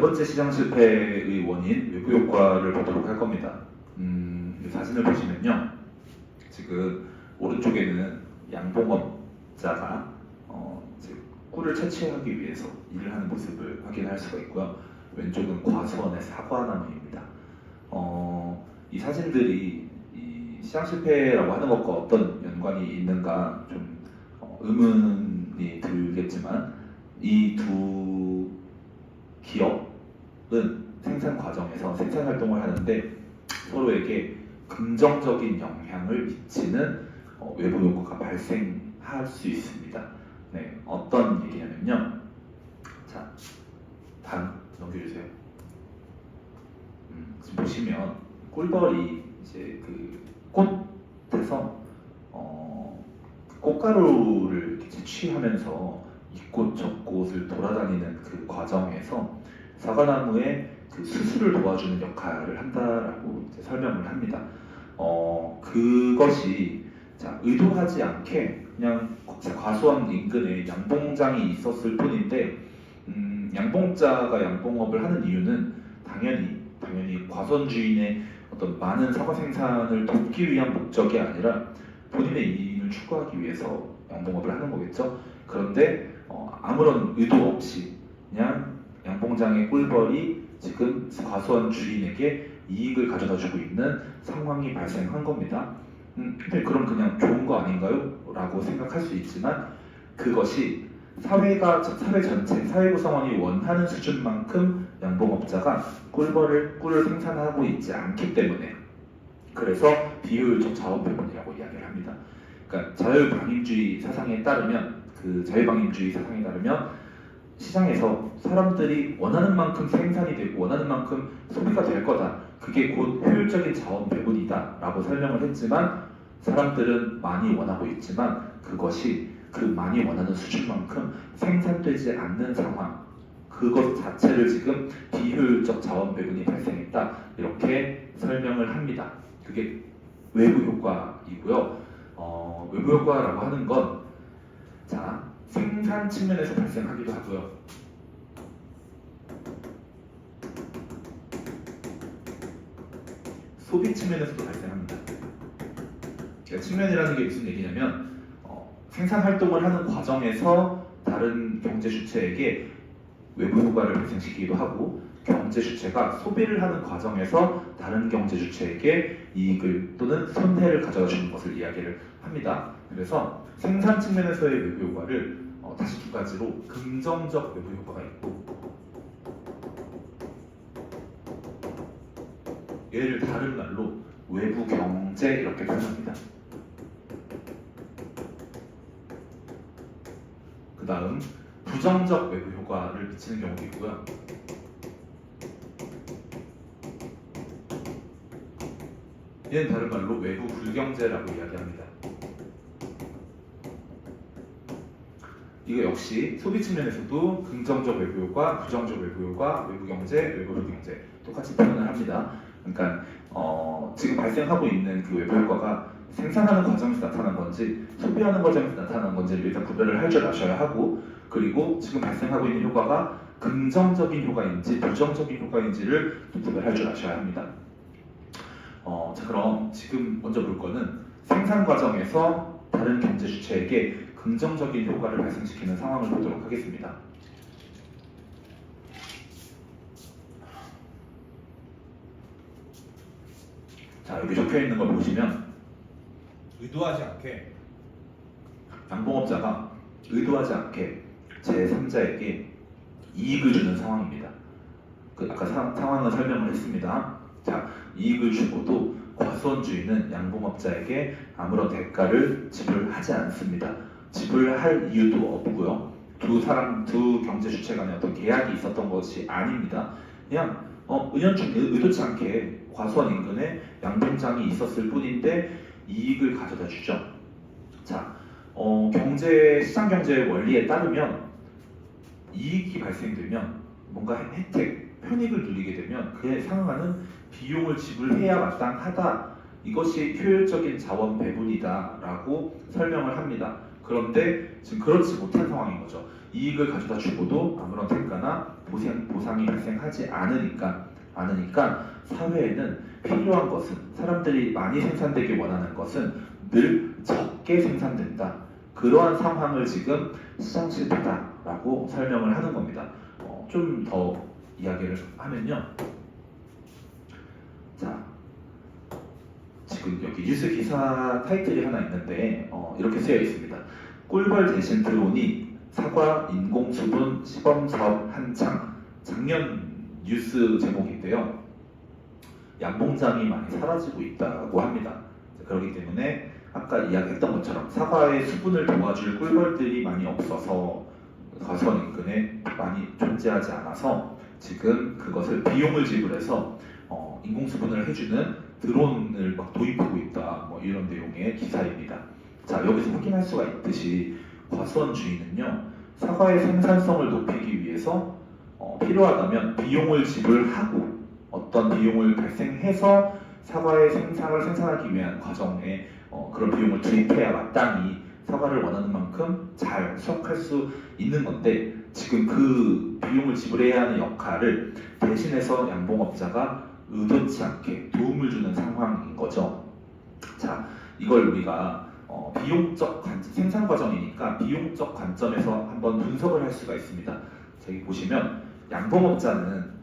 번째 시장 실패의 원인 외부 효과를 보도록 할 겁니다. 이 사진을 보시면요, 지금 오른쪽에는 양봉업자가 이제 꿀을 채취하기 위해서 일을 하는 모습을 확인할 수가 있고요. 왼쪽은 과수원의 사과나무입니다. 이 사진들이 이 시장 실패라고 하는 것과 어떤 연관이 있는가 좀 의문이 들겠지만, 이 두 기업은 생산 과정에서 생산 활동을 하는데 서로에게 긍정적인 영향을 미치는 외부 효과가 발생할 수 있습니다. 네, 어떤 얘기냐면요. 자, 다음 넘겨주세요. 지금 보시면 꿀벌이 이제 그 꽃에서 꽃가루를 이렇게 채취하면서 이꽃 저꽃을 돌아다니는 그 과정에서 사과나무의 그 수술을 도와주는 역할을 한다라고 이제 설명을 합니다. 그것이 자, 의도하지 않게 그냥 과수원 인근에 양봉장이 있었을 뿐인데, 양봉자가 양봉업을 하는 이유는 당연히 과수원 주인의 어떤 많은 사과 생산을 돕기 위한 목적이 아니라 본인의 이익을 추구하기 위해서 양봉업을 하는 거겠죠. 그런데 아무런 의도 없이 그냥 양봉장의 꿀벌이 지금 과수원 주인에게 이익을 가져다주고 있는 상황이 발생한 겁니다. 근데 그럼 그냥 좋은 거 아닌가요? 라고 생각할 수 있지만, 그것이 사회 전체, 사회 구성원이 원하는 수준만큼 양봉업자가 꿀을 생산하고 있지 않기 때문에, 그래서 비효율적 자원 배분이라고 이야기를 합니다. 그러니까 자율방임주의 사상에 따르면 시장에서 사람들이 원하는 만큼 생산이 되고 원하는 만큼 소비가 될 거다. 그게 곧 효율적인 자원 배분이다 라고 설명을 했지만, 사람들은 많이 원하고 있지만 그것이 그 많이 원하는 수준만큼 생산되지 않는 상황, 그것 자체를 지금 비효율적 자원 배분이 발생했다, 이렇게 설명을 합니다. 그게 외부 효과이고요. 외부 효과라고 하는 건 자, 생산 측면에서 발생하기도 하고요. 소비 측면에서도 발생합니다. 그러니까 측면이라는 게 무슨 얘기냐면, 생산 활동을 하는 과정에서 다른 경제 주체에게 외부 효과를 발생시키기도 하고, 경제 주체가 소비를 하는 과정에서 다른 경제 주체에게 이익을 또는 손해를 가져다 주는 것을 이야기를 합니다. 그래서 생산 측면에서의 외부 효과를 다시 두 가지로 긍정적 외부 효과가 있고, 얘를 다른 말로 외부 경제 이렇게 표현합니다. 그 다음 부정적 외부 효과를 미치는 경우도 있고요. 얘는 다른 말로 외부 불경제라고 이야기합니다. 이거 역시 소비 측면에서도 긍정적 외부 효과, 부정적 외부 효과, 외부 경제, 외부 불경제 똑같이 표현을 합니다. 그러니까 지금 발생하고 있는 그 외부 효과가 생산하는 과정에서 나타난 건지 소비하는 과정에서 나타난 건지를 일단 구별을 할 줄 아셔야 하고, 그리고 지금 발생하고 있는 효과가 긍정적인 효과인지 부정적인 효과인지를 구별할 줄 아셔야 합니다. 자, 그럼 지금 먼저 볼 거는 생산 과정에서 다른 경제 주체에게 긍정적인 효과를 발생시키는 상황을 보도록 하겠습니다. 자, 여기 적혀 있는 걸 보시면 의도하지 않게 양봉업자가 의도하지 않게 제3자에게 이익을 주는 상황입니다. 아까 상황을 설명을 했습니다. 자, 이익을 주고도 과수원 주인은 양봉업자에게 아무런 대가를 지불하지 않습니다. 지불할 이유도 없고요. 두 경제 주체 간에 어떤 계약이 있었던 것이 아닙니다. 그냥 의도치 않게 과수원 인근에 양봉장이 있었을 뿐인데 이익을 가져다 주죠. 자, 시장 경제의 원리에 따르면 이익이 발생되면 뭔가 혜택, 편익을 누리게 되면 그에 상응하는 비용을 지불해야 마땅하다. 이것이 효율적인 자원 배분이다 라고 설명을 합니다. 그런데 지금 그렇지 못한 상황인 거죠. 이익을 가져다 주고도 아무런 대가나 보상이 발생하지 않으니까 사회에는 필요한 것은, 사람들이 많이 생산되길 원하는 것은 늘 적게 생산된다. 그러한 상황을 지금 시장 실패다라고 설명을 하는 겁니다. 좀 더 이야기를 하면요. 자, 지금 여기 뉴스 기사 타이틀이 하나 있는데 이렇게 쓰여 있습니다. 꿀벌 대신 드론이 사과 인공수분 시범 사업 한창. 작년 뉴스 제목인데요. 양봉장이 많이 사라지고 있다고 합니다. 그렇기 때문에 아까 이야기했던 것처럼 사과의 수분을 도와줄 꿀벌들이 많이 없어서 과수원 인근에 많이 존재하지 않아서 지금 그것을 비용을 지불해서 인공수분을 해주는 드론을 막 도입하고 있다. 뭐 이런 내용의 기사입니다. 자, 여기서 확인할 수가 있듯이 과수원 주인은요, 사과의 생산성을 높이기 위해서 필요하다면 비용을 지불하고 어떤 비용을 발생해서 사과의 생산을 생산하기 위한 과정에 그런 비용을 투입해야 마땅히 사과를 원하는 만큼 잘 수확할 수 있는 건데, 지금 그 비용을 지불해야 하는 역할을 대신해서 양봉업자가 의도치 않게 도움을 주는 상황인 거죠. 자, 이걸 우리가 비용적 생산 과정이니까 비용적 관점에서 한번 분석을 할 수가 있습니다. 여기 보시면 양봉업자는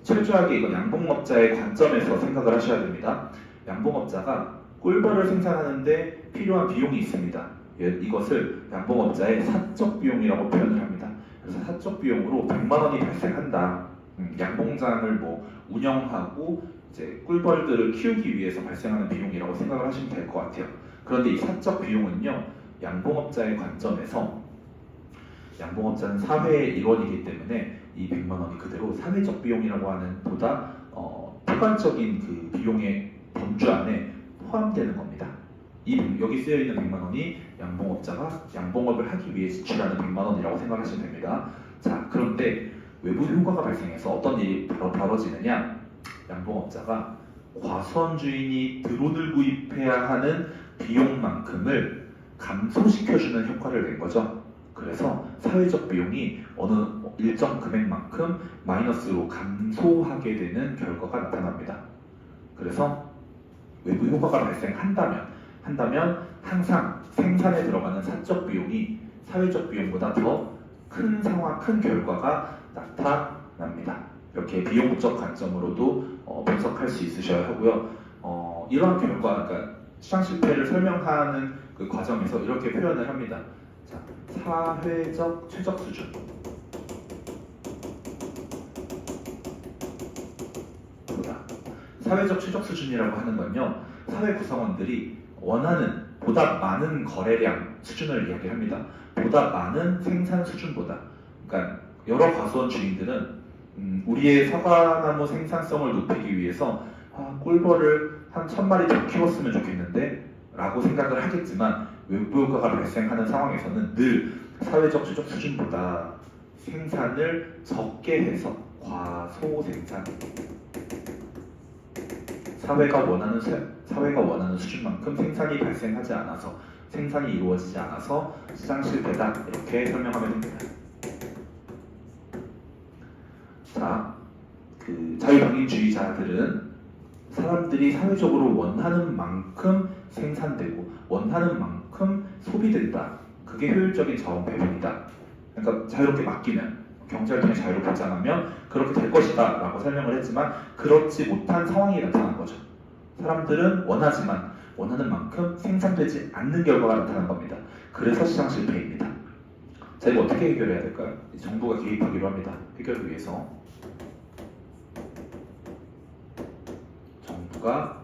철저하게 이건 양봉업자의 관점에서 생각을 하셔야 됩니다. 양봉업자가 꿀벌을 생산하는데 필요한 비용이 있습니다. 이것을 양봉업자의 사적 비용이라고 표현을 합니다. 그래서 사적 비용으로 100만 원이 발생한다. 양봉장을 뭐 운영하고 이제 꿀벌들을 키우기 위해서 발생하는 비용이라고 생각을 하시면 될 것 같아요. 그런데 이 사적 비용은요, 양봉업자의 관점에서 양봉업자는 사회의 일원이기 때문에 이 100만 원이 그대로 사회적 비용이라고 하는 보다 포괄적인 그 비용의 범주 안에 포함되는 겁니다. 여기 쓰여 있는 100만 원이 양봉업자가 양봉업을 하기 위해 지출하는 100만 원이라고 생각하시면 됩니다. 자, 그런데 외부 효과가 발생해서 어떤 일이 벌어지느냐? 양봉업자가 과수원 주인이 드론을 구입해야 하는 비용만큼을 감소시켜주는 효과를 낸 거죠. 그래서 사회적 비용이 어느 일정 금액만큼 마이너스로 감소하게 되는 결과가 나타납니다. 그래서 외부 효과가 발생한다면 항상 생산에 들어가는 사적 비용이 사회적 비용보다 더 큰 결과가 나타납니다. 이렇게 비용적 관점으로도 분석할 수 있으셔야 하고요. 이러한 결과, 그러니까 시장 실패를 설명하는 그 과정에서 이렇게 표현을 합니다. 자, 사회적 최적 수준. 사회적 최적 수준이라고 하는 건요, 사회 구성원들이 원하는 보다 많은 거래량 수준을 이야기합니다. 보다 많은 생산 수준보다. 그러니까 여러 과수원 주인들은 우리의 사과나무 생산성을 높이기 위해서 꿀벌을 한 1000마리 더 키웠으면 좋겠는데 라고 생각을 하겠지만, 외부 효과가 발생하는 상황에서는 늘 사회적 최적 수준보다 생산을 적게 해서 과소생산, 사회가 원하는 수준만큼 생산이 발생하지 않아서, 생산이 이루어지지 않아서 시장 실패다, 이렇게 설명하면 됩니다. 자, 그 자유방임주의자들은 사람들이 사회적으로 원하는 만큼 생산되고 원하는 만큼 소비된다. 그게 효율적인 자원 배분이다. 그러니까 자유롭게 맡기면, 경제를 통해 자유를 보장하면 그렇게 될 것이다 라고 설명을 했지만, 그렇지 못한 상황이 나타난 거죠. 사람들은 원하지만 원하는 만큼 생산되지 않는 결과가 나타난 겁니다. 그래서 시장 실패입니다. 자, 이거 어떻게 해결해야 될까요? 정부가 개입하기로 합니다. 해결을 위해서 정부가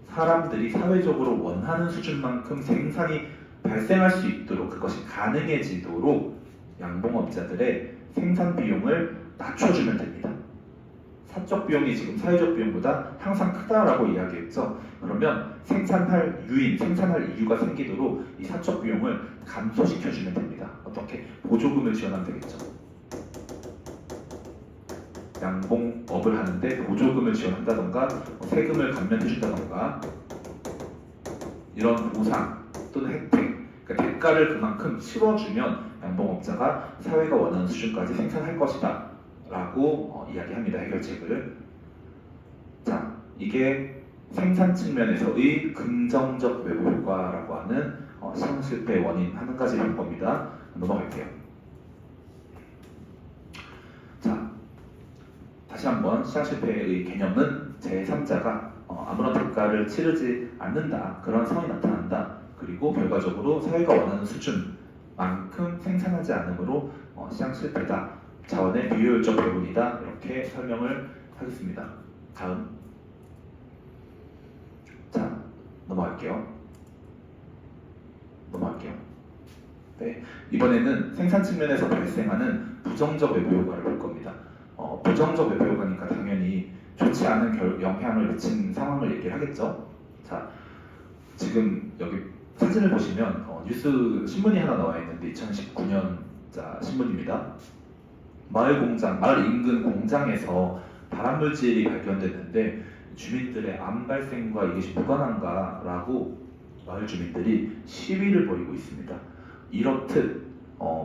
사람들이 사회적으로 원하는 수준만큼 생산이 발생할 수 있도록, 그것이 가능해지도록 양봉업자들의 생산 비용을 낮춰주면 됩니다. 사적 비용이 지금 사회적 비용보다 항상 크다라고 이야기했죠. 그러면 생산할 이유가 생기도록 이 사적 비용을 감소시켜주면 됩니다. 어떻게? 보조금을 지원하면 되겠죠. 양봉업을 하는데 보조금을 지원한다던가 세금을 감면해준다던가 이런 보상 또는 혜택, 그러니까 대가를 그만큼 치러주면 양봉업자가 사회가 원하는 수준까지 생산할 것이다 라고 이야기합니다. 해결책을. 자, 이게 생산 측면에서의 긍정적 외부 효과라고 하는 시장 실패의 원인 한 가지일 겁니다. 넘어갈게요. 자, 다시 한번 시장 실패의 개념은 제3자가 아무런 대가를 치르지 않는다, 그런 상황이 나타난다. 그리고 결과적으로 사회가 원하는 수준만큼 생산하지 않으므로 시장 실패다, 자원의 비효율적 배분이다, 이렇게 설명을 하겠습니다. 다음. 자, 넘어갈게요. 네, 이번에는 생산 측면에서 발생하는 부정적 외부 효과를 볼 겁니다. 부정적 외부 효과니까 당연히 좋지 않은 영향을 미친 상황을 얘기를 하겠죠. 자, 지금 여기 사진을 보시면 뉴스 신문이 하나 나와 있는데 2019년자 신문입니다. 마을 인근 공장에서 발암물질이 발견됐는데 주민들의 암 발생과 이것이 무관한가라고 마을 주민들이 시위를 벌이고 있습니다. 이렇듯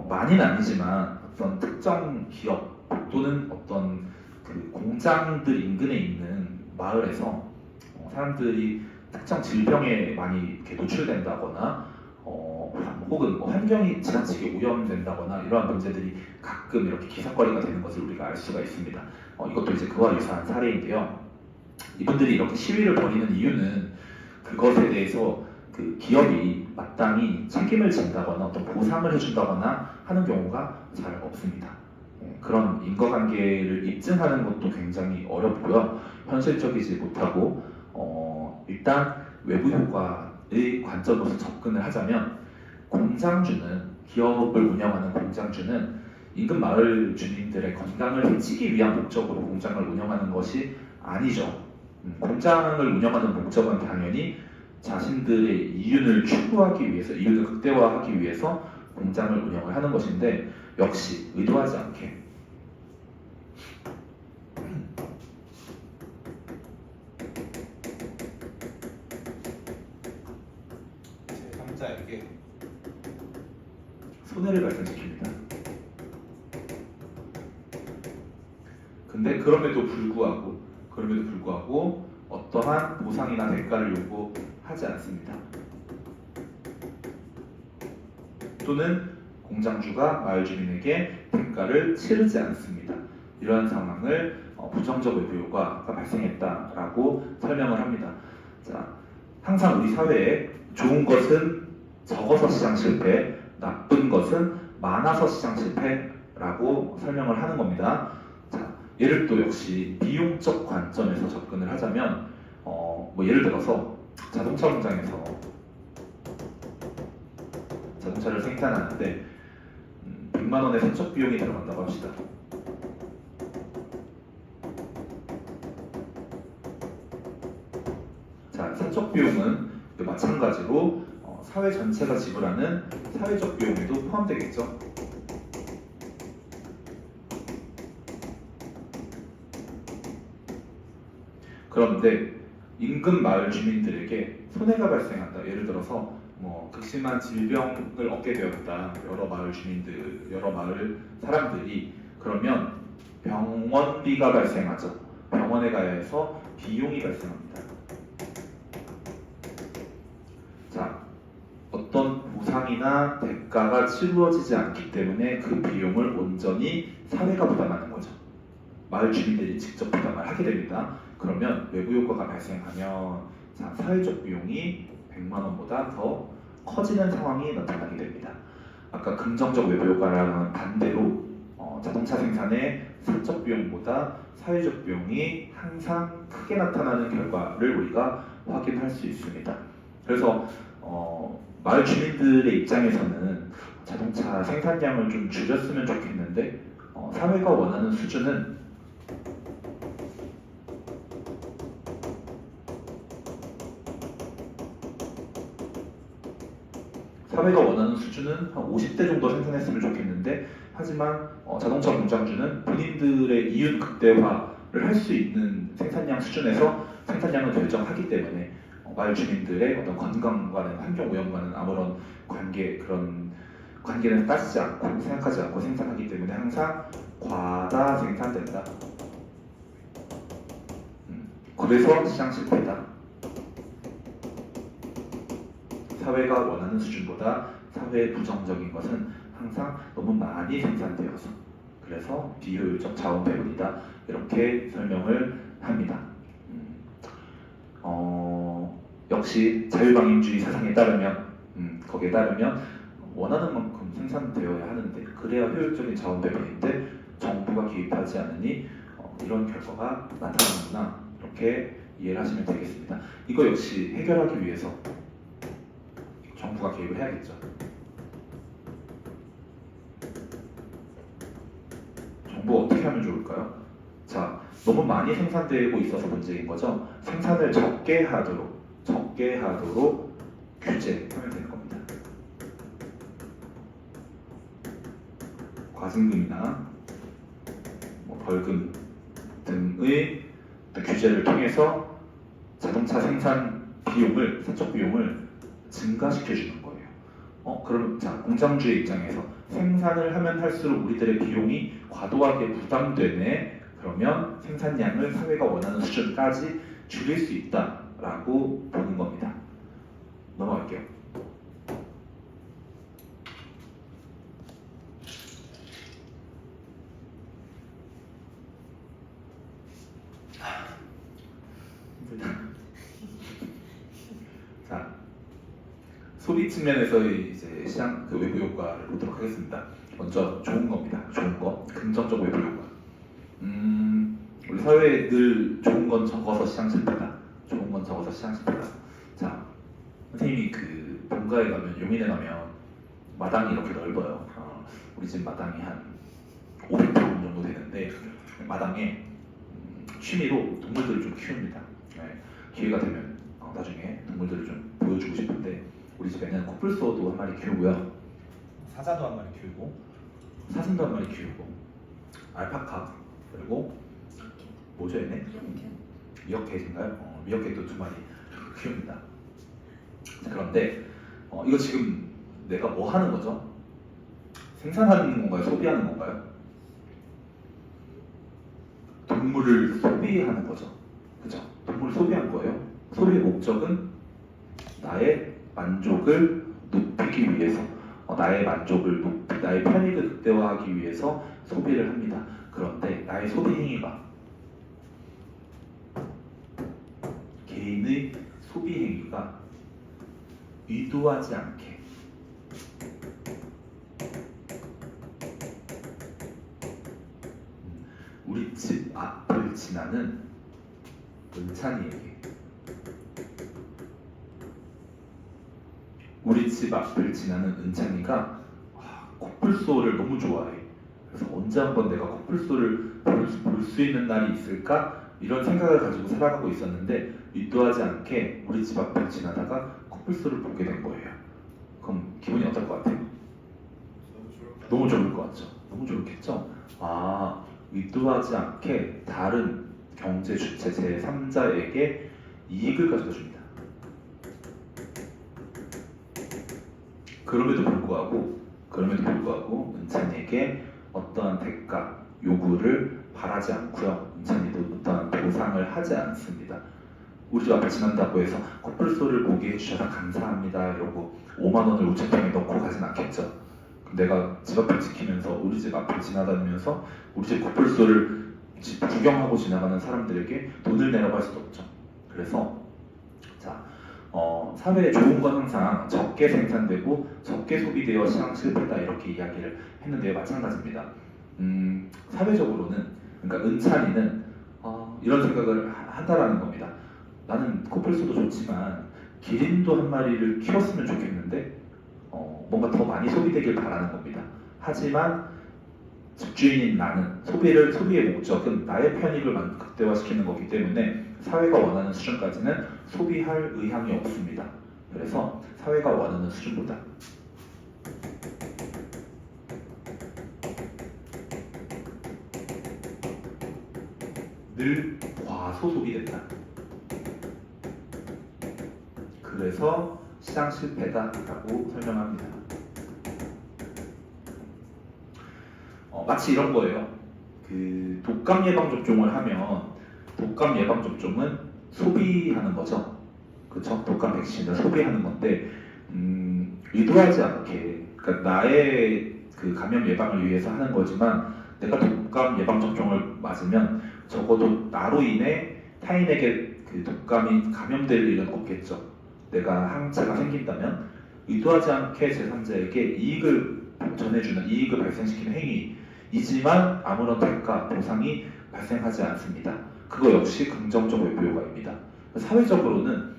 많이는 아니지만 어떤 특정 기업 또는 어떤 그 공장들 인근에 있는 마을에서 사람들이 특정 질병에 많이 이렇게 노출된다거나 혹은 환경이 지나치게 오염된다거나 이러한 문제들이 가끔 이렇게 기사거리가 되는 것을 우리가 알 수가 있습니다. 이것도 이제 그와 유사한 사례인데요. 이분들이 이렇게 시위를 벌이는 이유는 그것에 대해서 그 기업이 마땅히 책임을 진다거나 어떤 보상을 해준다거나 하는 경우가 잘 없습니다. 그런 인과관계를 입증하는 것도 굉장히 어렵고요. 현실적이지 못하고 일단 외부 효과의 관점으로서 접근을 하자면 기업을 운영하는 공장주는 인근 마을 주민들의 건강을 해치기 위한 목적으로 공장을 운영하는 것이 아니죠. 공장을 운영하는 목적은 당연히 자신들의 이윤을 추구하기 위해서, 이윤을 극대화하기 위해서 공장을 운영을 하는 것인데 역시 의도하지 않게 제3자에게 손해를 발생시킵니다. 근데 그럼에도 불구하고 어떠한 보상이나 대가를 요구하지 않습니다. 또는 공장주가 마을 주민에게 대가를 치르지 않습니다. 이러한 상황을 부정적 외부 효과가 발생했다라고 설명을 합니다. 자, 항상 우리 사회에 좋은 것은 적어서 시장 실패, 나쁜 것은 많아서 시장 실패라고 설명을 하는 겁니다. 자, 예를 또 역시 비용적 관점에서 접근을 하자면 예를 들어서 자동차 공장에서 자동차를 생산하는데 100만 원의 세척 비용이 들어간다고 합시다. 자, 세척 비용은 마찬가지로 사회 전체가 지불하는 사회적 비용에도 포함되겠죠. 그런데 인근 마을 주민들에게 손해가 발생한다. 예를 들어서 극심한 질병을 얻게 되었다. 여러 마을 사람들이. 그러면 병원비가 발생하죠. 병원에 가야 해서 비용이 발생합니다. 자, 어떤 보상이나 대가가 치루어지지 않기 때문에 그 비용을 온전히 사회가 부담하는 거죠. 마을 주민들이 직접 부담을 하게 됩니다. 그러면 외부 효과가 발생하면 사회적 비용이 100만 원보다 더 커지는 상황이 나타나게 됩니다. 아까 긍정적 외부 효과랑은 반대로 자동차 생산의 사적 비용보다 사회적 비용이 항상 크게 나타나는 결과를 우리가 확인할 수 있습니다. 그래서 마을 주민들의 입장에서는 자동차 생산량을 좀 줄였으면 좋겠는데 사회가 원하는 수준은 한 50대 정도 생산했으면 좋겠는데, 하지만 자동차 공장주는 본인들의 이윤 극대화를 할 수 있는 생산량 수준에서 생산량을 결정하기 때문에 마을 주민들의 어떤 건강과는 환경 오염과는 아무런 그런 관계는 따지지 않고 생각하지 않고 생산하기 때문에 항상 과다 생산된다. 그래서 시장 실패다. 사회가 원하는 수준보다 사회의 부정적인 것은 항상 너무 많이 생산되어서 그래서 비효율적 자원 배분이다. 이렇게 설명을 합니다. 역시 자유방임주의 사상에 따르면 거기에 따르면 원하는 만큼 생산되어야 하는데 그래야 효율적인 자원 배분인데 정부가 개입하지 않으니 이런 결과가 나타나는구나. 이렇게 이해를 하시면 되겠습니다. 이거 역시 해결하기 위해서 정부가 개입을 해야겠죠. 정부 어떻게 하면 좋을까요? 자, 너무 많이 생산되고 있어서 문제인 거죠. 생산을 적게 하도록 규제하면 되는 겁니다. 과징금이나 벌금 등의 규제를 통해서 자동차 생산 비용을, 세척 비용을 증가시켜주는 거예요. 그럼 자, 공장주의 입장에서 생산을 하면 할수록 우리들의 비용이 과도하게 부담되네. 그러면 생산량을 사회가 원하는 수준까지 줄일 수 있다라고 보는 겁니다. 넘어갈게요. 자, 소비 측면에서의 이제 시장 외부 효과를 보도록 하겠습니다. 먼저 좋은 겁니다. 좋은 거, 긍정적 외부 효과. 우리 사회에 늘 좋은 건 적어서 시장 실패다. 좋은 건 적어서 시장 실패다. 자, 선생님이 그 본가에 가면 용인에 가면 마당이 이렇게 넓어요. 우리 집 마당이 한 500평 정도 되는데 마당에 취미로 동물들을 좀 키웁니다. 네, 기회가 되면 나중에 동물들을 좀 보여주고 싶은데 우리 집에는 코뿔소도 한 마리 키우고요, 사자도 한 마리 키우고, 사슴도 한 마리 키우고, 알파카 그리고 뭐죠 얘네? 미어캣인가요? 미어캣도 2마리 키웁니다. 그런데 이거 지금 내가 뭐 하는 거죠? 생산하는 건가요? 소비하는 건가요? 동물을 소비하는 거죠. 그죠? 동물을 소비한 거예요. 소비의 목적은 나의 만족을 높이기 위해서, 나의 편익을 극대화하기 위해서 소비를 합니다. 그런데 나의 소비 행위가 개인의 소비 행위가 의도하지 않게 우리 집 앞을 지나는 은찬이에게, 우리 집 앞을 지나는 은찬이가 코뿔소를 너무 좋아해. 그래서 언제 한번 내가 코뿔소를 볼 수 있는 날이 있을까? 이런 생각을 가지고 살아가고 있었는데 의도하지 않게 우리 집 앞을 지나다가 코뿔소를 보게 된 거예요. 그럼 기분이 어떨 것 같아요? 너무 좋을 것 같죠? 너무 좋겠죠? 의도하지 않게 다른 경제 주체 제3자에게 이익을 가져다 줍니다. 그럼에도 불구하고 은찬이에게 어떠한 대가, 요구를 바라지 않고요. 은찬이도 어떠한 보상을 하지 않습니다. 우리 집 앞에 지난다고 해서 코뿔소를 보게 해주셔서 감사합니다 이러고 5만 원을 우체통에 넣고 가진 않겠죠. 내가 집 앞을 지키면서 우리 집 앞을 지나다니면서 우리 집 코뿔소를 구경하고 지나가는 사람들에게 돈을 내라고 할 수도 없죠. 그래서 자, 사회에 좋은 건 항상 적게 생산되고 적게 소비되어 시장 실패다 이렇게 이야기를 했는데요. 마찬가지입니다. 사회적으로는, 그러니까 은찬이는 이런 생각을 한다라는 겁니다. 나는 코뿔소도 좋지만 기린도 한 마리를 키웠으면 좋겠는데 뭔가 더 많이 소비되길 바라는 겁니다. 하지만 집주인인 나는 소비의 목적은 나의 편익을 극대화시키는 거기 때문에 사회가 원하는 수준까지는 소비할 의향이 없습니다. 그래서 사회가 원하는 수준보다 늘 과소소비된다. 그래서 시장 실패다라고 설명합니다. 마치 이런 거예요. 그 독감 예방 접종을 하면 독감 예방 접종은 소비하는 거죠. 그렇죠? 독감 백신을 소비하는 건데 의도하지 않게 그러니까 나의 그 감염 예방을 위해서 하는 거지만 내가 독감 예방 접종을 맞으면 적어도 나로 인해 타인에게 그 독감이 감염될 일은 없겠죠. 내가 항체가 생긴다면 의도하지 않게 제3자에게 이익을 전해주는 이익을 발생시키는 행위이지만 아무런 대가, 보상이 발생하지 않습니다. 그거 역시 긍정적 외부 효과입니다. 사회적으로는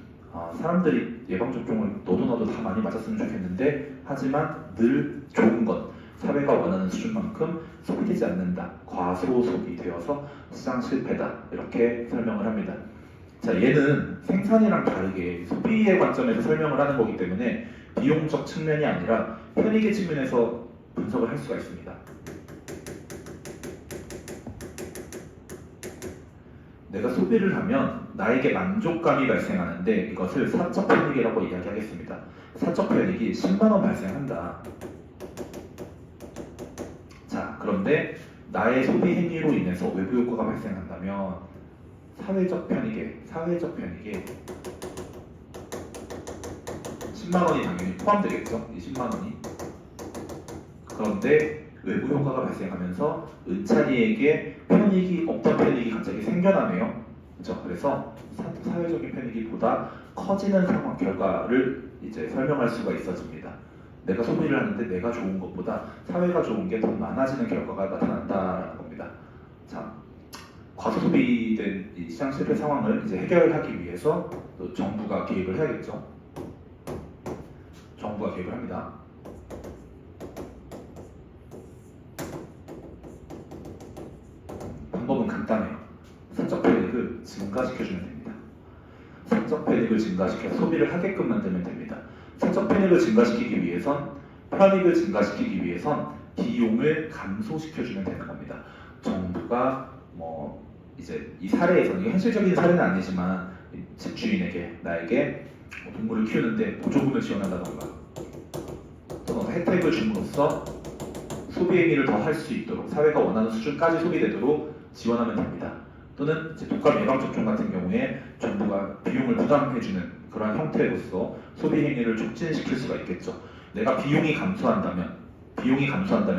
사람들이 예방접종을 너도 다 많이 맞았으면 좋겠는데 하지만 늘 좋은 것, 사회가 원하는 수준만큼 소비되지 않는다. 과소소비 되어서 시장 실패다. 이렇게 설명을 합니다. 자, 얘는 생산이랑 다르게 소비의 관점에서 설명을 하는 거기 때문에 비용적 측면이 아니라 편익의 측면에서 분석을 할 수가 있습니다. 내가 소비를 하면 나에게 만족감이 발생하는데 이것을 사적 편익이라고 이야기하겠습니다. 사적 편익이 10만 원 발생한다. 자, 그런데 나의 소비 행위로 인해서 외부 효과가 발생한다면 사회적 편익에 10만 원이 당연히 포함되겠죠. 이 10만 원이. 그런데 외부 효과가 발생하면서 은찬이에게 어떤 편익이 갑자기 생겨나네요. 그렇죠? 그래서 사회적인 편익이 보다 커지는 상황 결과를 이제 설명할 수가 있어집니다. 내가 소비를 하는데 내가 좋은 것보다 사회가 좋은 게 더 많아지는 결과가 나타난다라는 겁니다. 자, 과소소비된 이 시장 실패 상황을 이제 해결하기 위해서 또 정부가 개입을 해야겠죠. 정부가 개입을 합니다. 방법은 간단해요. 사적 편익을 증가시켜주면 됩니다. 사적 편익을 증가시켜서 소비를 하게끔 만들면 됩니다. 사적 편익을 증가시키기 위해선 편익을 증가시키기 위해선 비용을 감소시켜주면 되는 겁니다. 정부가 이제 이 사례에서는 이게 현실적인 사례는 아니지만 집주인에게 나에게 동물을 키우는데 보조금을 지원한다던가 또는 혜택을 줌으로써 소비 행위를 더 할 수 있도록 사회가 원하는 수준까지 소비되도록 지원하면 됩니다. 또는 이제 독감 예방 접종 같은 경우에 정부가 비용을 부담해주는 그러한 형태로서 소비 행위를 촉진시킬 수가 있겠죠. 내가 비용이 감소한다면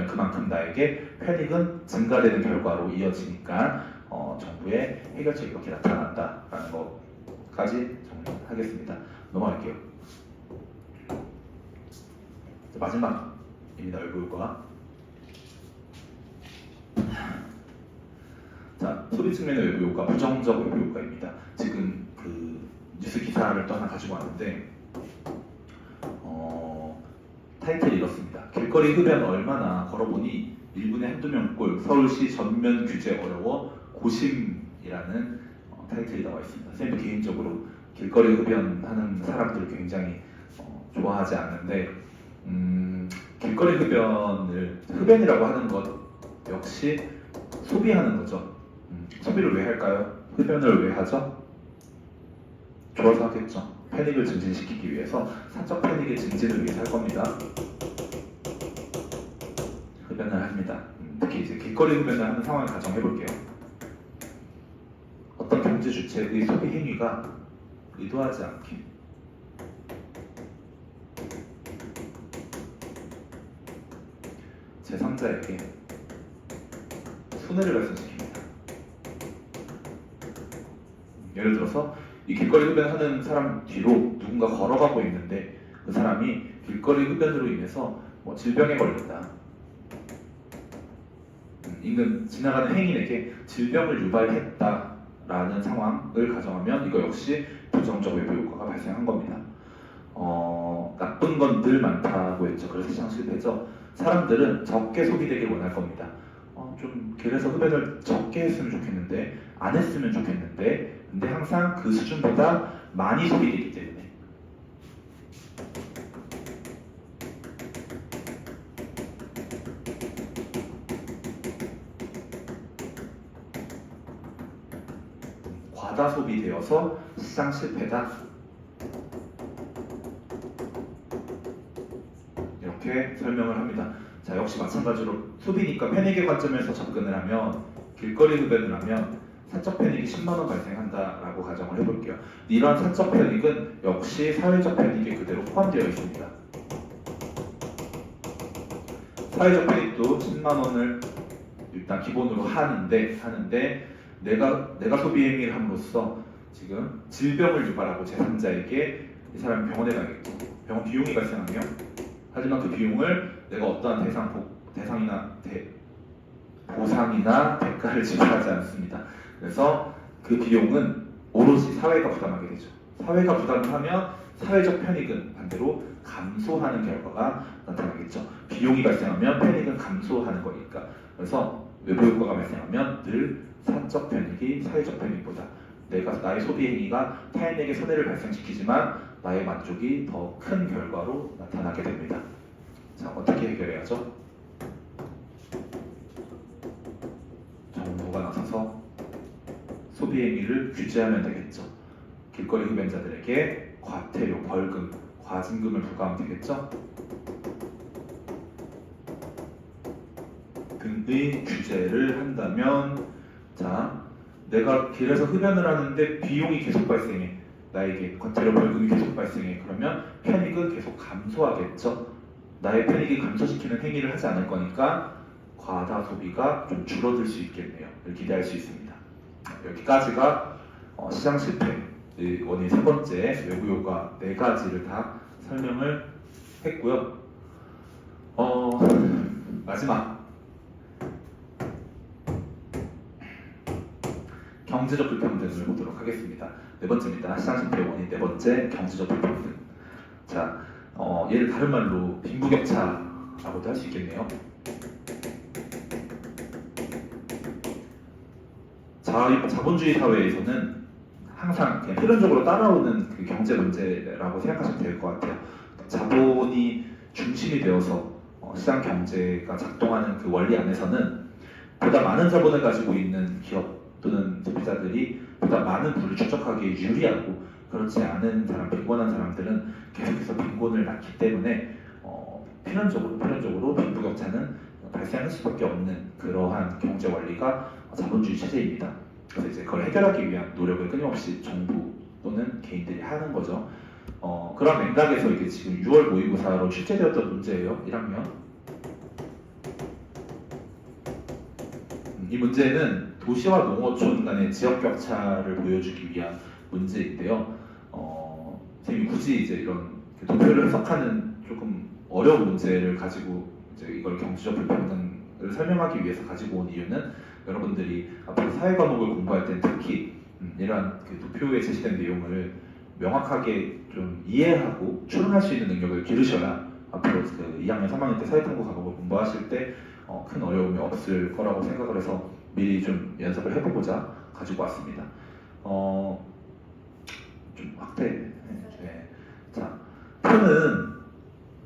그만큼 나에게 편익은 증가되는 결과로 이어지니까 정부의 해결책이 이렇게 나타난다라는 것까지 정리하겠습니다. 넘어갈게요. 마지막입니다. 외부 효과. 자, 소비 측면의 외부 효과, 부정적 외부 효과입니다. 지금 그 뉴스 기사를 또 하나 가지고 왔는데 타이틀이 이렇습니다. 길거리 흡연 얼마나 걸어보니 1분에 한두 명꼴 서울시 전면 규제 어려워 고심이라는 타이틀이 나와 있습니다. 선생님도 개인적으로 길거리 흡연하는 사람들을 굉장히 좋아하지 않는데 길거리 흡연이라고 하는 것 역시 소비하는 거죠. 소비를 왜 할까요? 흡연을 왜 하죠? 좋아서 하겠죠. 편익을 증진시키기 위해서 사적 편익의 증진을 위해서 할 겁니다. 흡연을 합니다. 특히 이제 길거리 흡연을 하는 상황을 가정해 볼게요. 어떤 경제 주체의 소비 행위가 의도하지 않게 제3자에게 손해를 발생시킵니다. 예를 들어서 이 길거리 흡연하는 사람 뒤로 누군가 걸어가고 있는데 그 사람이 길거리 흡연으로 인해서 질병에 걸린다. 인근 지나가는 행인에게 질병을 유발했다라는 상황을 가정하면 이거 역시 부정적 외부 효과가 발생한 겁니다. 나쁜 건 늘 많다고 했죠. 그래서 시장 실패죠. 사람들은 적게 소비되길 원할 겁니다. 좀 길에서 흡연을 적게 했으면 좋겠는데 안 했으면 좋겠는데 근데 항상 그 수준보다 많이 소비되기 때문에 과다 소비되어서 시장 실패다. 이렇게 설명을 합니다. 자, 역시 마찬가지로 소비니까 패닉의 관점에서 접근을 하면 길거리 흡연을 하면 사적 패닉이 10만 원 발생한다라고 가정을 해볼게요. 이러한 사적 패닉은 역시 사회적 패닉에 그대로 포함되어 있습니다. 사회적 패닉도 10만 원을 일단 기본으로 하는데 내가 소비 행위를 함으로써 지금 질병을 유발하고 제3자에게 이 사람이 병원에 가겠고 병원 비용이 발생하며 하지만 그 비용을 내가 어떠한 보상이나 대가를 지불하지 않습니다. 그래서 그 비용은 오롯이 사회가 부담하게 되죠. 사회가 부담을 하면 사회적 편익은 반대로 감소하는 결과가 나타나겠죠. 비용이 발생하면 편익은 감소하는 거니까. 그래서 외부 효과가 발생하면 늘 사적 편익이 사회적 편익보다 나의 소비 행위가 타인에게 손해를 발생시키지만 나의 만족이 더 큰 결과로 나타나게 됩니다. 자, 어떻게 해결해야죠? 정부가 나서서 소비 행위를 규제하면 되겠죠. 길거리 흡연자들에게 과태료, 벌금, 과징금을 부과하면 되겠죠. 등의 규제를 한다면, 자, 내가 길에서 흡연을 하는데 비용이 계속 발생해. 나에게 과태료, 벌금이 계속 발생해. 그러면 편익은 계속 감소하겠죠. 나의 편익이 감소시키는 행위를 하지 않을 거니까 과다 소비가 좀 줄어들 수 있겠네요. 기대할 수 있습니다. 여기까지가 시장 실패의 원인 세 번째 외부 효과 네 가지를 다 설명을 했고요. 마지막 경제적 불평등을 보도록 하겠습니다. 네 번째입니다. 시장 실패의 원인 네 번째 경제적 불평등. 자, 얘를 다른 말로 빈부격차라고도 할 수 있겠네요. 자본주의 사회에서는 항상 그냥 필연적으로 따라오는 그 경제 문제라고 생각하시면 될 것 같아요. 자본이 중심이 되어서 시장 경제가 작동하는 그 원리 안에서는 보다 많은 자본을 가지고 있는 기업 또는 소비자들이 보다 많은 부를 축적하기에 유리하고 그렇지 않은 사람, 빈곤한 사람들은 계속해서 빈곤을 낳기 때문에 필연적으로 빈부격차는 발생할 수밖에 없는 그러한 경제 원리가 자본주의 체제입니다. 그래서 이제 그걸 해결하기 위한 노력을 끊임없이 정부 또는 개인들이 하는 거죠. 그런 맥락에서 이게 지금 6월 모의고사로 출제되었던 문제예요. 1학년. 이 문제는 도시와 농어촌 간의 지역 격차를 보여주기 위한 문제인데요. 선생님이 굳이 이제 이런 도표를 해석하는 조금 어려운 문제를 가지고 이제 이걸 경제적 불평등을 설명하기 위해서 가지고 온 이유는 여러분들이 앞으로 사회 과목을 공부할 때 특히 이러한 그 도표에 제시된 내용을 명확하게 좀 이해하고 추론할 수 있는 능력을 기르셔야 앞으로 그 2학년, 3학년 때 사회탐구 과목을 공부하실 때 큰 어려움이 없을 거라고 생각을 해서 미리 좀 연습을 해보고자 가지고 왔습니다. 좀 확대. 네. 자, 표는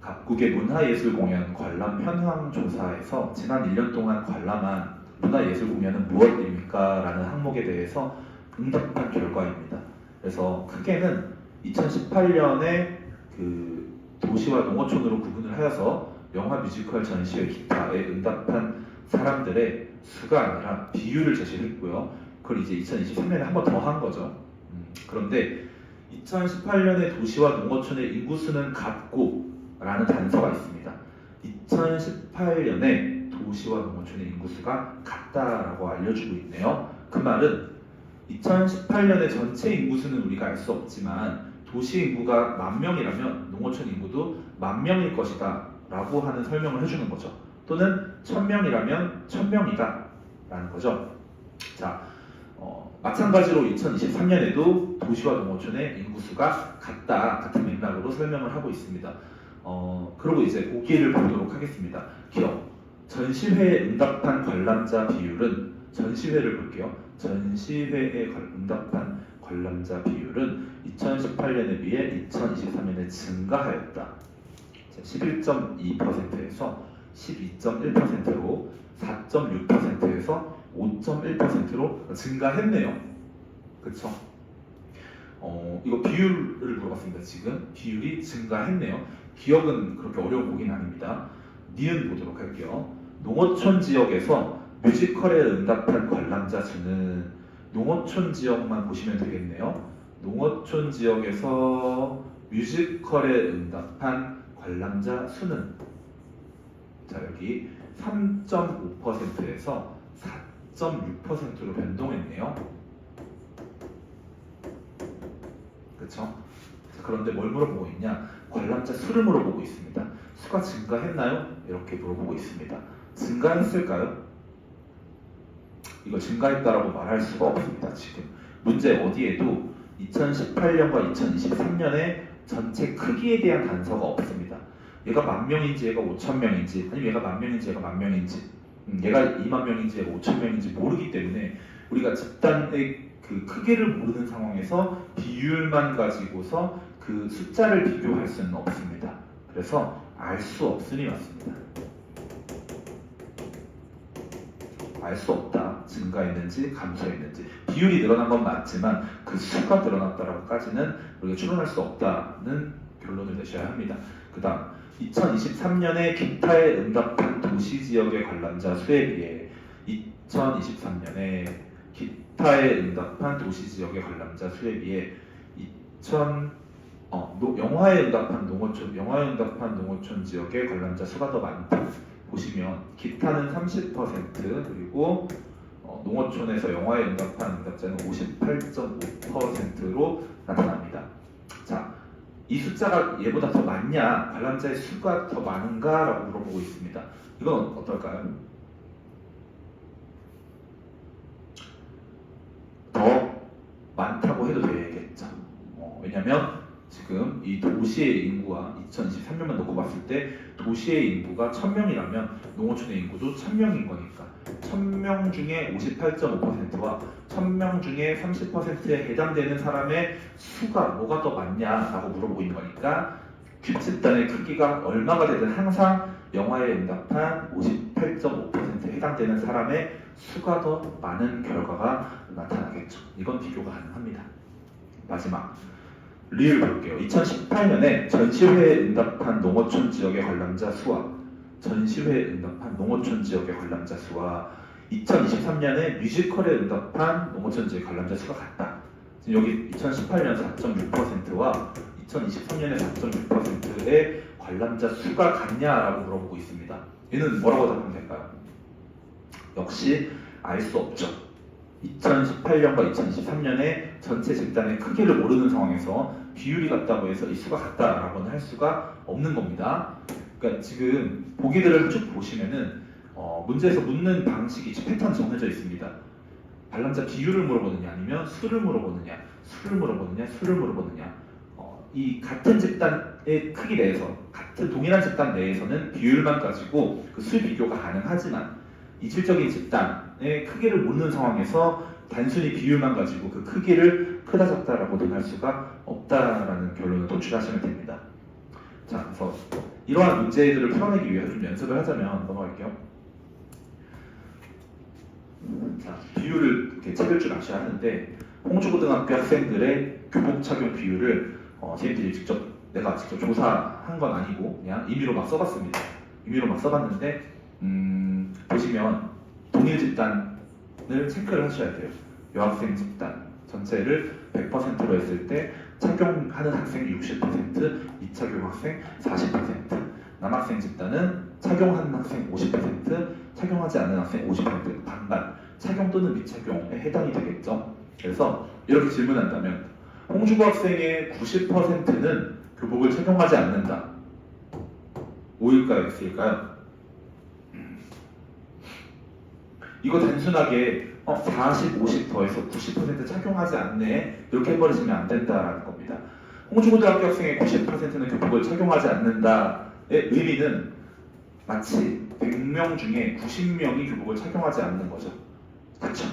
각국의 문화예술 공연 관람 현황 조사에서 지난 1년 동안 관람한 문화예술 공연은 무엇입니까? 라는 항목에 대해서 응답한 결과입니다. 그래서 크게는 2018년에 그 도시와 농어촌으로 구분을 하여서 영화, 뮤지컬, 전시회, 기타에 응답한 사람들의 수가 아니라 비율을 제시했고요. 그걸 이제 2023년에 한 번 더 한 거죠. 그런데 2018년에 도시와 농어촌의 인구수는 같고 라는 단서가 있습니다. 2018년에 도시와 농어촌의 인구수가 같다라고 알려주고 있네요. 그 말은 2018년의 전체 인구수는 우리가 알 수 없지만 도시 인구가 10,000명이라면 농어촌 인구도 10,000명일 것이다 라고 하는 설명을 해주는 거죠. 또는 1,000명이라면 1,000명이다 라는 거죠. 자, 마찬가지로 2023년에도 도시와 농어촌의 인구수가 같은 맥락으로 설명을 하고 있습니다. 그리고 이제 보기를 보도록 하겠습니다. 기억, 전시회에 응답한 관람자 비율은 전시회를 볼게요. 전시회에 응답한 관람자 비율은 2018년에 비해 2023년에 증가하였다. 11.2%에서 12.1%로 4.6%에서 5.1%로 증가했네요. 그쵸? 이거 비율을 물어봤습니다. 지금 비율이 증가했네요. 기억은 그렇게 어려운 곡은 아닙니다. 니은 보도록 할게요. 농어촌 지역에서 뮤지컬에 응답한 관람자 수는 농어촌 지역만 보시면 되겠네요. 농어촌 지역에서 뮤지컬에 응답한 관람자 수는 자 여기 3.5%에서 4.6%로 변동했네요. 그렇죠? 그런데 뭘 물어보고 있냐? 관람자 수를 물어보고 있습니다. 수가 증가했나요? 이렇게 물어보고 있습니다. 증가했을까요? 이거 증가했다라고 말할 수가 없습니다. 지금 문제 어디에도 2018년과 2023년의 전체 크기에 대한 단서가 없습니다. 얘가 10,000명인지 얘가 5,000명인지 아니면 얘가 10,000명인지 얘가 10,000명인지 얘가 20,000명인지 얘가 5,000명인지 모르기 때문에 우리가 집단의 그 크기를 모르는 상황에서 비율만 가지고서 그 숫자를 비교할 수는 없습니다. 그래서 알 수 없으니 맞습니다. 알 수 없다. 증가했는지 감소했는지 비율이 늘어난 건 맞지만 그 수가 늘어났다라고까지는 우리가 추론할 수 없다는 결론을 내셔야 합니다. 그 다음 2023년에 기타에 응답한 도시 지역의 관람자 수에 비해 2023년에 기타에 응답한 도시 지역의 관람자 수에 비해 영화에 응답한 농어촌 지역의 관람자 수가 더 많다. 보시면 기타는 30% 그리고 농어촌에서 영화에 응답한 응답자는 58.5%로 나타납니다. 자, 이 숫자가 얘보다 더 많냐, 관람자의 수가 더 많은가 라고 물어보고 있습니다. 이건 어떨까요? 더 많다고 해도 되겠죠. 왜냐면 지금 이 도시의 인구와 2023년만 놓고 봤을 때 도시의 인구가 1000명이라면 농어촌의 인구도 1000명인 거니까 1000명 중에 58.5%와 1000명 중에 30%에 해당되는 사람의 수가 뭐가 더 많냐라고 물어보고 있는 거니까 집단의 크기가 얼마가 되든 항상 영화에 응답한 58.5%에 해당되는 사람의 수가 더 많은 결과가 나타나겠죠. 이건 비교가 가능합니다. 마지막 리을 볼게요. 2018년에 전시회에 응답한 농어촌 지역의 관람자 수와 2023년에 뮤지컬에 응답한 농어촌 지역의 관람자 수가 같다. 지금 여기 2018년 4.6%와 2023년에 4.6%의 관람자 수가 같냐라고 물어보고 있습니다. 얘는 뭐라고 답하면 될까요? 역시 알 수 없죠. 2018년과 2023년에 전체 집단의 크기를 모르는 상황에서 비율이 같다고 해서 이 수가 같다라고는 할 수가 없는 겁니다. 그러니까 지금 보기들을 쭉 보시면은 문제에서 묻는 방식이 패턴 정해져 있습니다. 관람자 비율을 물어보느냐 아니면 수를 물어보느냐, 이 같은 집단의 크기 내에서 같은 동일한 집단 내에서는 비율만 가지고 그 수 비교가 가능하지만 이질적인 집단의 크기를 모르는 상황에서 단순히 비율만 가지고 그 크기를 크다 작다라고는 할 수가 없다라는 결론을 도출하시면 됩니다. 자, 그래서 이러한 문제들을 풀어내기 위해서 좀 연습을 하자면 넘어갈게요. 자, 비율을 이렇게 찾을 줄 아셔야 하는데 홍주고등학교 학생들의 교복 착용 비율을 저희들이 내가 직접 조사한 건 아니고 그냥 임의로 막 써봤습니다. 임의로 막 써봤는데 보시면 동일 집단을 체크를 하셔야 돼요. 여학생 집단 전체를 100%로 했을 때 착용하는 학생이 60%, 미착용 학생 40%, 남학생 집단은 착용하는 학생 50%, 착용하지 않는 학생 50%, 반반, 착용 또는 미착용에 해당이 되겠죠. 그래서 이렇게 질문한다면 홍주고 학생의 90%는 교복을 착용하지 않는다. O일까요? X일까요? 이거 단순하게 40, 50 더해서 90% 착용하지 않네 이렇게 해버리시면 안 된다라는 겁니다. 홍주고등학교 학생의 90%는 교복을 착용하지 않는다의 의미는 마치 100명 중에 90명이 교복을 착용하지 않는 거죠. 그렇죠?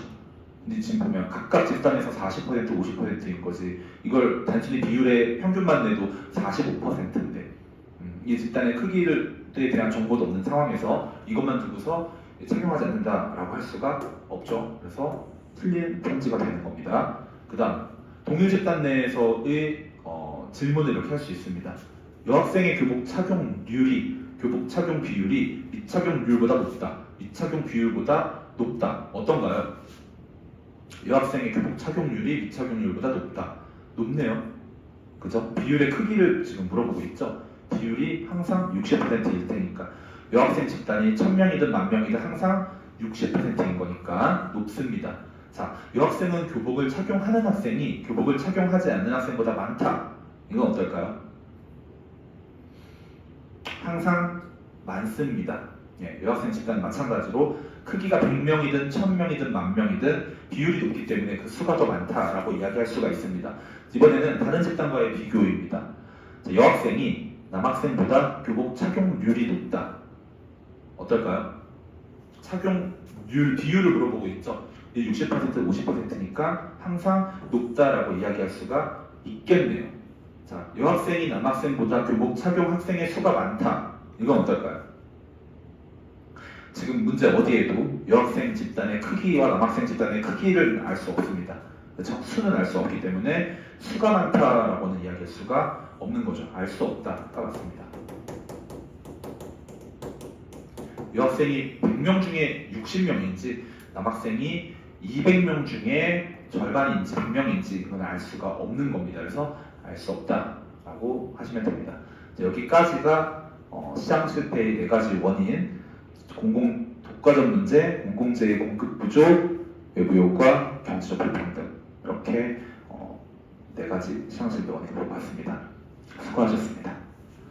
근데 지금 보면 각각 집단에서 40%, 50%인 거지 이걸 단순히 비율의 평균만 내도 45%인데 이 집단의 크기에 대한 정보도 없는 상황에서 이것만 두고서 착용하지 않는다라고 할 수가 없죠. 그래서 틀린 편지가 되는 겁니다. 그 다음 동일 집단 내에서의 질문을 이렇게 할 수 있습니다. 여학생의 교복 착용률이 교복 착용 비율이 미착용률보다 높다. 미착용 비율보다 높다. 어떤가요? 여학생의 교복 착용률이 미착용률보다 높다. 높네요. 그죠? 비율의 크기를 지금 물어보고 있죠. 비율이 항상 60%일 테니까 여학생 집단이 1000명이든 10,000명이든 항상 60%인 거니까 높습니다. 자, 여학생은 교복을 착용하는 학생이 교복을 착용하지 않는 학생보다 많다. 이건 어떨까요? 항상 많습니다. 예, 여학생 집단 마찬가지로 크기가 100명이든 1000명이든 10,000명이든 비율이 높기 때문에 그 수가 더 많다라고 이야기할 수가 있습니다. 이번에는 다른 집단과의 비교입니다. 자, 여학생이 남학생보다 교복 착용률이 높다. 어떨까요? 착용률 비율을 물어보고 있죠. 60% 50%니까 항상 높다라고 이야기할 수가 있겠네요. 자, 여학생이 남학생보다 교복 착용 학생의 수가 많다. 이건 어떨까요? 지금 문제 어디에도 여학생 집단의 크기와 남학생 집단의 크기를 알 수 없습니다. 그렇죠? 수는 알 수 없기 때문에 수가 많다라고는 이야기할 수가 없는 거죠. 알 수 없다가 맞습니다. 여학생이 100명 중에 60명인지 남학생이 200명 중에 절반인지 100명인지 그건 알 수가 없는 겁니다. 그래서 알 수 없다라고 하시면 됩니다. 여기까지가 시장 실패의 4가지 원인, 독과점 문제, 공공재의 공급 부족, 외부 요구와 경제적 불평등, 이렇게 4가지 시장 실패 원인을 봤습니다. 수고하셨습니다.